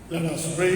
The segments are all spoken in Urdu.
Let us pray.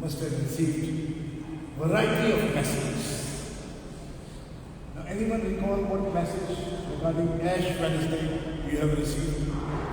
Must have received variety of messages. Now, anyone recall what message regarding Ash Wednesday you have received?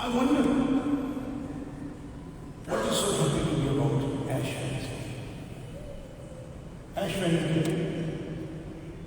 I wonder what is so happy to be about Ash Wednesday? Ash Wednesday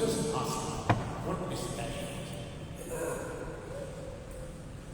just ask what is Ash Wednesday?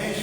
Ash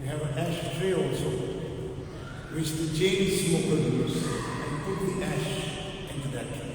You have an ash tray also, which the chain smoker use, and put the ash into that tray.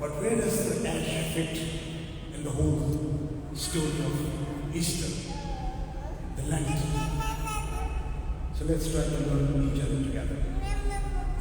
But where does the ash fit in the whole story of Easter, the Lent? So let's try to learn each other together.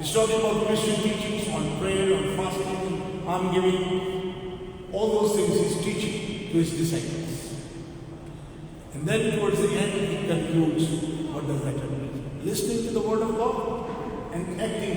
He's talking about Christian teachings on prayer, on fasting, almsgiving, all those things he's teaching to his disciples. And then towards the end he concludes, what does that mean? Listening to the word of God and acting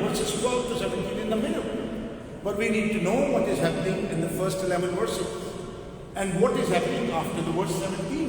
verses 12 to 17 in the middle. But we need to know what is happening in the first 11 verses and what is happening after the verse 17.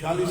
40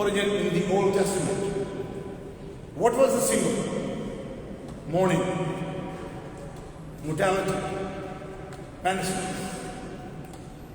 origin in the Old Testament. What was the symbol? Mourning, mortality, penitence.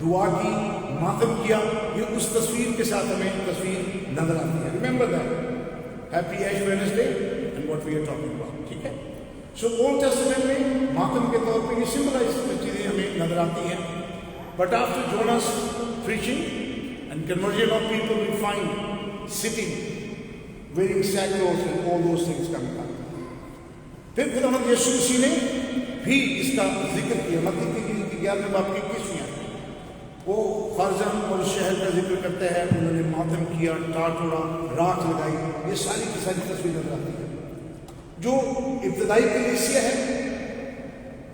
دعا کی، ماتم کیا، یہ اس تصویر کے ساتھ ہمیں تصویر نظر آتی ہے. Remember that. Happy ash Wednesday and what we are talking about. ٹھیک ہے. سو اولڈ ٹیسٹمنٹ میں ماتم کے طور پہ یہ سمبلائز چیزیں ہمیں نظر آتی ہیں. But after Jonah's preaching and conversion of people, we find sitting, wearing sackcloth and all those things coming up. پھر خداوند یسوع مسیح نے بھی اس کا ذکر کیا. متی کی 11ویں باب کی 21ویں وہ فرزن اور شہر کا ذکر کرتے ہیں. انہوں نے ماتم کیا، ٹاٹ اڑا، راکھ لگائی. یہ ساری کی ساری تصویر نظر آتی ہے. جو ابتدائی کلیسیا ہے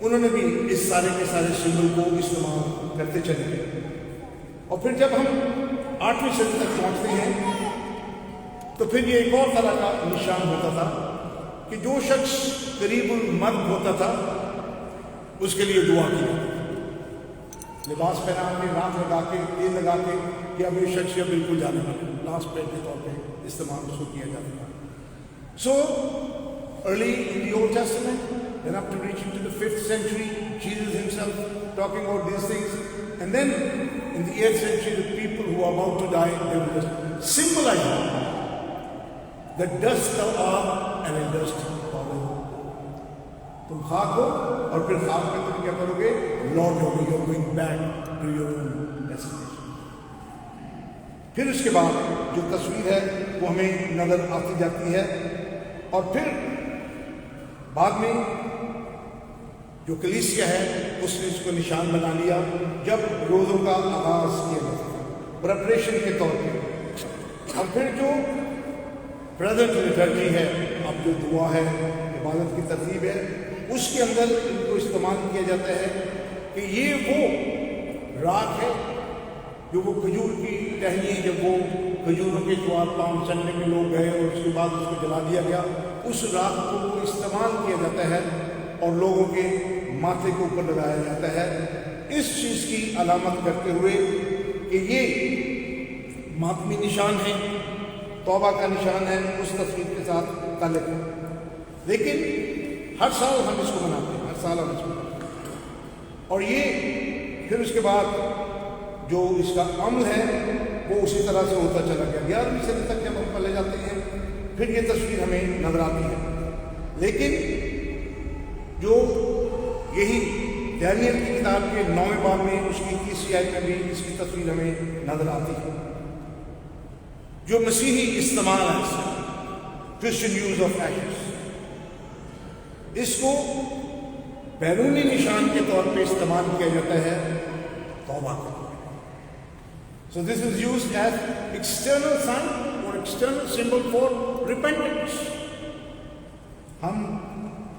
انہوں نے بھی اس سارے کے سارے سمبل کو استعمال کرتے چلے گئے. اور پھر جب ہم 8ویں صدی تک پہنچتے ہیں تو پھر یہ ایک اور طرح کا نشان ہوتا تھا کہ جو شخص قریب المرگ ہوتا تھا اس کے لیے دعا کی جاتی تھی. لباس پہنا کے، راکھ لگا کے، تیل لگا کے کہ اب یہ شخص بالکل جانے والا، لاسٹ پلیٹ کے طور پہ استعمال اس کو کیا جاتا تھا. So early in the old testament then up to reaching to the 5th century, Jesus himself talking about these things. And then in the 8th century, the people who are about to die, they will just symbolize that dust thou art and in dust thou wilt. تم خاک ہو اور پھر خاک میں تم کیا کرو گے؟ لوٹ ہو گے. You're going back to your own destination. پھر اس کے بعد جو تصویر ہے وہ ہمیں نظر آتی جاتی ہے. اور پھر بعد میں جو کلیسیا ہے اس نے اس کو نشان بنا لیا جب روزوں کا آغاز کیا گیا پریپریشن کے طور پہ. اور پھر جو پریزنٹ لیٹرجی ہے، اب جو دعا ہے، عبادت کی ترتیب ہے، اس کے اندر ان کو استعمال کیا جاتا ہے کہ یہ وہ راکھ ہے جو وہ کھجور کی ٹہنی، جب وہ کھجوروں کے جوار پاؤں چلنے میں لوگ گئے اور اس کے بعد اس کو جلا دیا گیا، اس راکھ کو استعمال کیا جاتا ہے اور لوگوں کے ماتھے کے اوپر لگایا جاتا ہے اس چیز کی علامت کرتے ہوئے کہ یہ ماتمی نشان ہے، توبہ کا نشان ہے، اس تصویر کے ساتھ تعلق ہے. لیکن ہر سال ہم اس کو مناتے ہیں، ہر سال ہم اس کو مناتے ہیں. اور یہ پھر اس کے بعد جو اس کا عمل ہے وہ اسی طرح سے ہوتا چلا گیا. 11ویں صدی تک جب ہم پلے جاتے ہیں پھر یہ تصویر ہمیں نظر آتی ہے. لیکن جو یہی دانیل کی کتاب کے 9ویں باب میں اس کی 30ویں آیت میں بھی اس کی تصویر ہمیں نظر آتی ہے. جو مسیحی استعمال ہے اس کا کرسچن یوز آف ایشز، اس کو بیرونی نشان کے طور پہ استعمال کیا جاتا ہے توبہ کا. So this is used as external sign or external symbol for repentance. ہم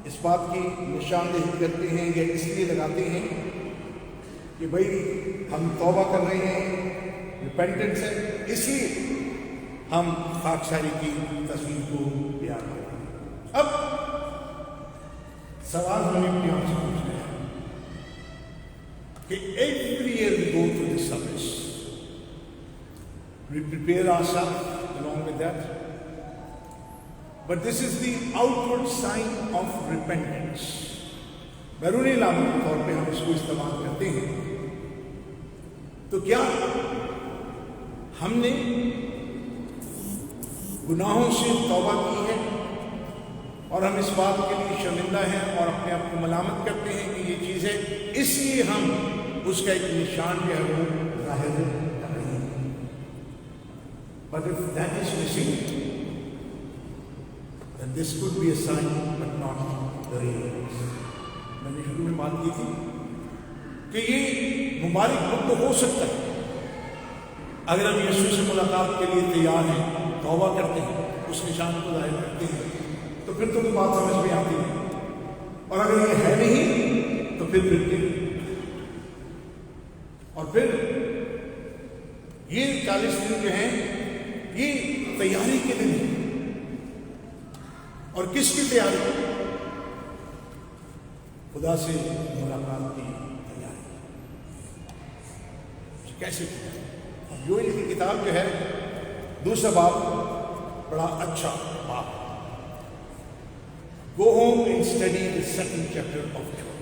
اس بات کی نشاندہی کرتے ہیں یا اس لیے لگاتے ہیں کہ بھئی ہم توبہ کر رہے ہیں، ریپینٹنس ہے، اس لیے ہم خاکساری کی تصویر کو بیان کرتے ہیں. اب سوال ہمیں اپنے آپ سے پوچھنا ہے کہ every year we go to this service, we prepare ourselves along with that, but this is the outward sign of repentance. بیرونی علامت کے طور پہ ہم اس کو استعمال کرتے ہیں. تو کیا ہم نے گناہوں سے توبہ کی ہے اور ہم اس بات کے لیے شرمندہ ہیں اور اپنے آپ کو ملامت کرتے ہیں کہ یہ چیز ہے، اس لیے ہم اس کا ایک نشان جو ہے وہ ظاہر کر رہے ہیں. But if that is missing, then this could be a sign but not the real. میں نے شروع میں بات کی تھی کہ یہ مبارک وقت تو ہو سکتا ہے اگر ہم یسوع سے ملاقات کے لیے تیار ہیں، توبہ کرتے ہیں، اس نشان کو ظاہر کرتے ہیں، تو پھر تو بات سمجھ میں آتی ہے. اور اگر یہ ہے نہیں تو پھر اور پھر یہ 40 دن جو ہیں یہ تیاری کے دن ہے. اور کس کی تیاری؟ خدا سے ملاقات کی تیاری. کیسے کی؟ یوئل کی کتاب جو ہے دوسرا باب بڑا اچھا باب. Go home and study the second chapter of Joel.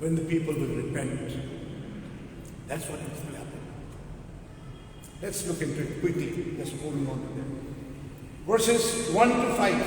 when the people will repent. That's what will happen. Let's look into it quickly. Let's move on to that. Verses 1 to 5.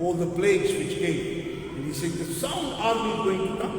All the plagues which came, and he said the sound army is going to come.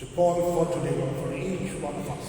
So call for today for each one of us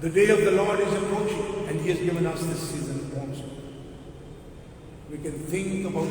The day of the Lord is approaching and He has given us this season also. We can think about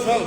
12।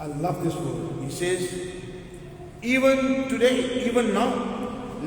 I love this word. He says even today, even now,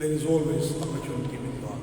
There is always opportunity with God.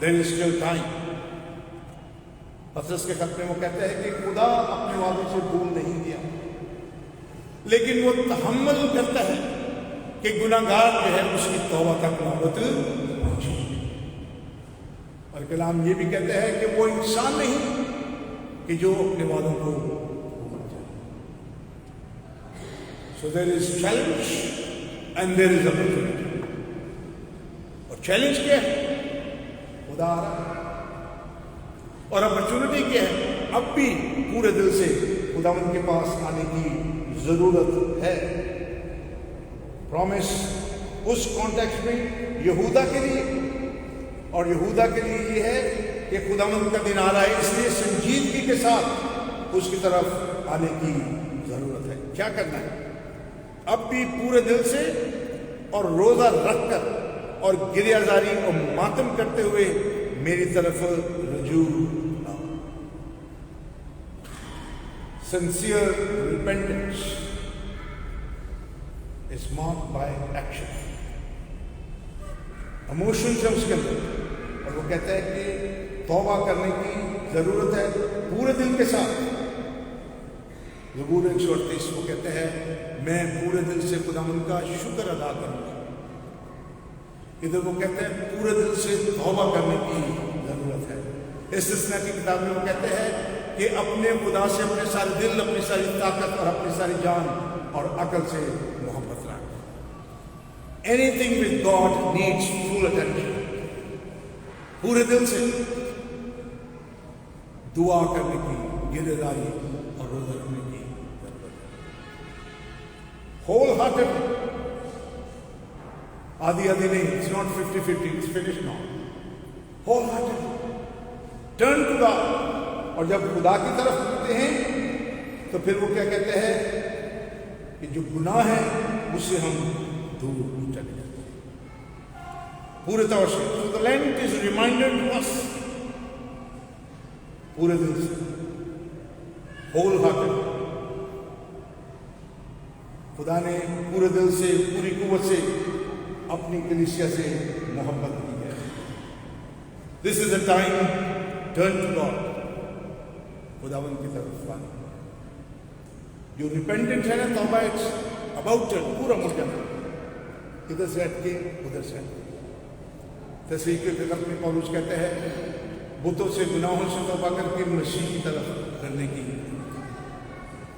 there is still time. پطرس کے خط میں وہ کہتا ہے کہ خدا اپنے وعدے سے بھول نہیں گیا، لیکن وہ تحمل کرتا ہے کہ گناہگار جو ہے اس کی توبہ تک نوبت پہنچے۔ اور کلام یہ بھی کہتا ہے کہ وہ انسان نہیں کہ جو اپنے وعدوں کو بھول جائے۔ So there is challenge and there is opportunity۔ اور چیلنج کیا ہے؟ خدا آ رہا ہے، اور اپرچونٹی کیا ہے؟ اب بھی پورے دل سے خداوند کے پاس آنے کی ضرورت ہے۔ پرومس اس کانٹیکسٹ میں یہودا کے لیے، اور یہودا کے لیے یہ ہے کہ خداوند کا دن آ رہا ہے، اس لیے سنجیدگی کے ساتھ اس کی طرف آنے کی ضرورت ہے۔ کیا کرنا ہے؟ اب بھی پورے دل سے اور روزہ رکھ کر اور گریہ زاری اور ماتم کرتے ہوئے میری طرف رجوع لاؤ۔ Sincere repentance is marked by action۔ Emotions ہے اس کے اندر، اور وہ کہتا ہے کہ توبہ کرنے کی ضرورت ہے پورے دل کے ساتھ۔ زبور 138 وہ کہتے ہیں میں پورے دل سے خداوند کا شکر ادا کروں گا۔ ادھر وہ کہتے ہیں پورے دل سے توبہ کرنے کی ضرورت ہے۔ استثناء کی کتاب میں وہ کہتے ہیں کہ اپنے خدا سے اپنے سارے دل، اپنی ساری طاقت اور اپنی ساری جان اور عقل سے محبت رکھ۔ Anything with God needs full attention۔ پورے دل سے دعا کرنے کی، گریہ زاری اور روزہ رکھنے کی ضرورت ہے۔ whole hearted، آدھی نہیں، it's not 50-50، it's finished now۔ whole hearted turn to God۔ اور جب خدا کی طرف مڑتے ہیں تو پھر وہ کیا کہتے ہیں کہ جو گناہ ہے اس سے ہم دور چلے جاتے ہیں پورے طور سے۔ So the Lent is a reminder to us، پورے دل سے، whole hearted۔ خدا نے پورے دل سے، پوری قوت سے اپنی کلیسیا سے محبت کی ہے۔ This is the time turn to God، خداوند کی طرف آنے۔ جو ریپینٹنٹ ہے نا توبہ، اٹس اباؤٹ ٹرن، پورا مڑ جانا، ادھر سے ہٹ کے ادھر سے ہٹ کے۔ تصحیح کے فکر میں پولس کہتے ہیں بتوں سے، گناہوں سے توبہ کر کے مسیح کی طرف کرنے کی۔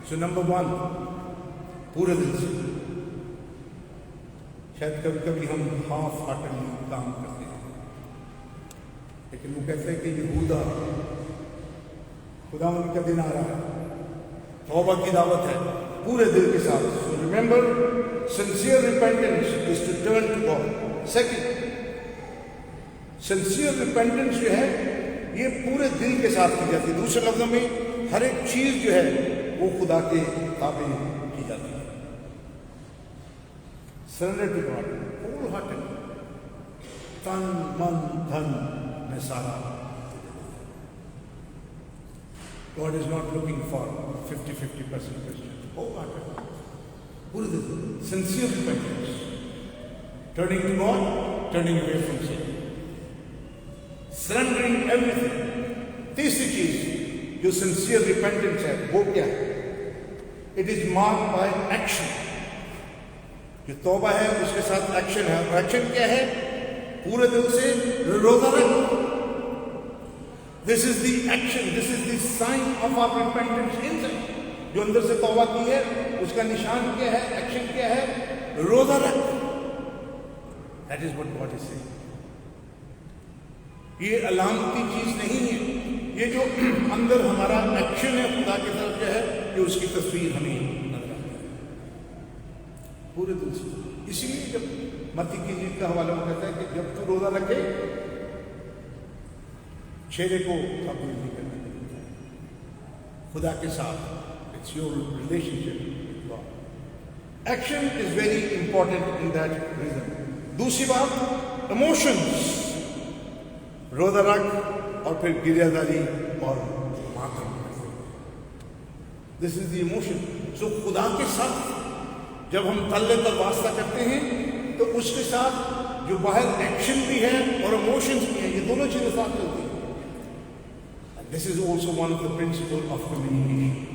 سو نمبر 1 پورے دل سے۔ شاید کبھی کبھی ہم ہاف ہارٹڈلی کام کرتے ہیں، لیکن وہ کہتے ہیں کہ یہودا، خدا ان کا دن آ رہا ہے، توبہ کی دعوت ہے پورے دل کے ساتھ۔ So remember, sincere repentance is to turn to God۔ Second، sincere repentance جو ہے یہ پورے دل کے ساتھ کی جاتی ہے۔ دوسرے لفظوں میں ہر ایک چیز جو ہے وہ خدا کے تابع کی جاتی ہے۔ Surrender to God، whole hearted، تن من دھن میں سارا۔ God is not looking for 50% Christian۔ whole hearted، پورے دل سے، sincere repentance، turning to God، turning away from sin، surrendering everything۔ تیسری چیز جو sincere repentance ہے وہ کیا ہے؟ It is marked by action۔ جو توبہ ہے اس کے ساتھ ایکشن ہے، اور ایکشن کیا ہے؟ پورے دل سے روزہ رکھ۔ This is the action، this is the sign of our repentance inside۔ جو اندر سے توبہ کی ہے اس کا نشان کیا ہے؟ ایکشن کیا ہے؟ روزہ رکھ۔ That is what God is saying۔ یہ علامتی چیز نہیں ہے، یہ جو اندر ہمارا ایکشن ہے خدا کی طرف جو ہے، یہ اس کی تصویر ہمیں نظر آتی ہے پورے دل سے۔ اسی لیے جب متی کی جیت کا حوالہ وہ کہتا ہے کہ جب تو روزہ رکھے چہرے کو قبول نہیں کرنے کے خدا کے ساتھ۔ It's your relationship with God۔ Action is very important in that reason۔ دوسری بات، ایموشنز، روزہ رکھ اور پھر گریہ زاری اور ماتم۔ This is the emotion۔ So خدا کے ساتھ جب ہم تلے پر واسطہ کرتے ہیں تو اس کے ساتھ جو باہر ایکشن بھی ہے اور ایموشنز بھی ہیں، یہ دونوں چیزیں ساتھ چلتی ہیں۔ This is also one of the principles of communication.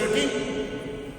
13,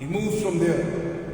He moves from there।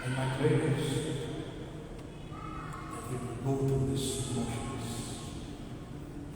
And my prayer is that we will go through this motions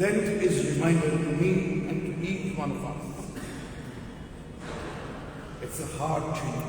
Lent is a reminder to me and to each one of us. It's a hard change.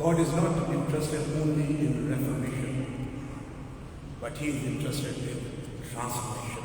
God is not interested only in reformation, but He is interested in transformation.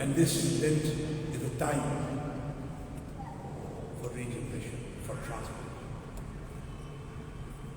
And this Lent is a time for regeneration, for transformation.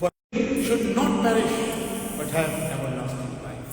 For he should not perish but have everlasting life.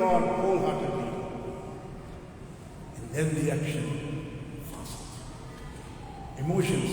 God wholeheartedly, and then the action fast. Emotions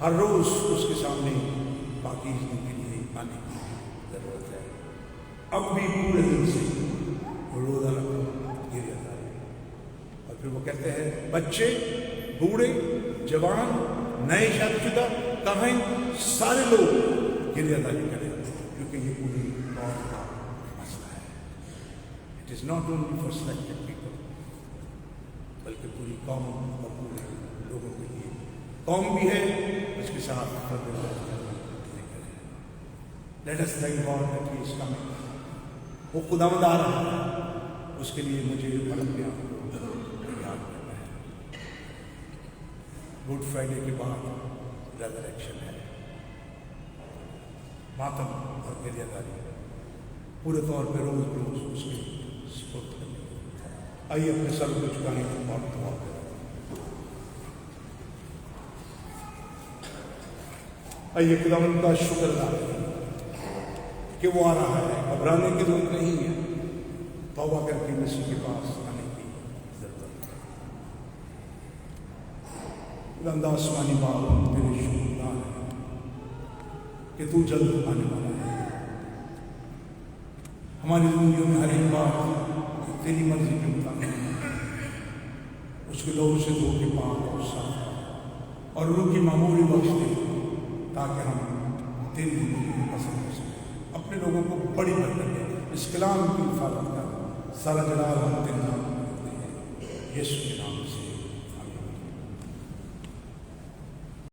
ہر روز اس کے سامنے پاکیزگی کے لیے آنے کی ضرورت ہے۔ اب بھی پورے دل سے روزہ رکھو، گریہ ازاری۔ اور پھر وہ کہتے ہیں بچے، بوڑھے، جوان، نئے شادی شدہ، کہیں سارے لوگ گریہ ازاری کریں، کیونکہ یہ پوری قوم کا مسئلہ ہے۔ It is not only for selected people, بلکہ پوری قوم اور پورے لوگوں کے لیے۔ قوم بھی ہے، اس کے ساتھ فرد let us thank God that he is coming. وہ خداوند آ رہا ہے، اس کے لیے مجھے اور اپنے آپ کو یاد کرنا ہے۔ گڈ فرائیڈے کے بعد ریزریکشن ہے، ماتم اور گریہ ازاری پورے طور پہ روز روز اس کے سپرد کرنے۔ آئیے اپنے سر کو جھکائیں اور دعا کریں۔ آئیے خداوند کا شکر ادا کریں کہ وہ آ رہا ہے، گھبرانے کی ضرورت نہیں ہے، توبہ کر کے مسیح کے پاس آنے کی ضرورت ہے۔ خداوند آسمانی باپ، تیرے شکر ہے کہ تو جلد آنے والا ہے۔ ہماری زندگیوں میں ہر ایک بات تیری مرضی کے مطابق اس کے لوگوں سے دھو کے پاک اور صاف اور روح کی معمولی بخش دے، تاکہ ہم تیری زندگی کو پسند کر سکیں، اپنے لوگوں کو بڑی برکت دیں۔ اس کلام کی حفاظت کر، سارا جلال ہم تیرے نام میں کرتے ہیں، یسوع کے نام سے۔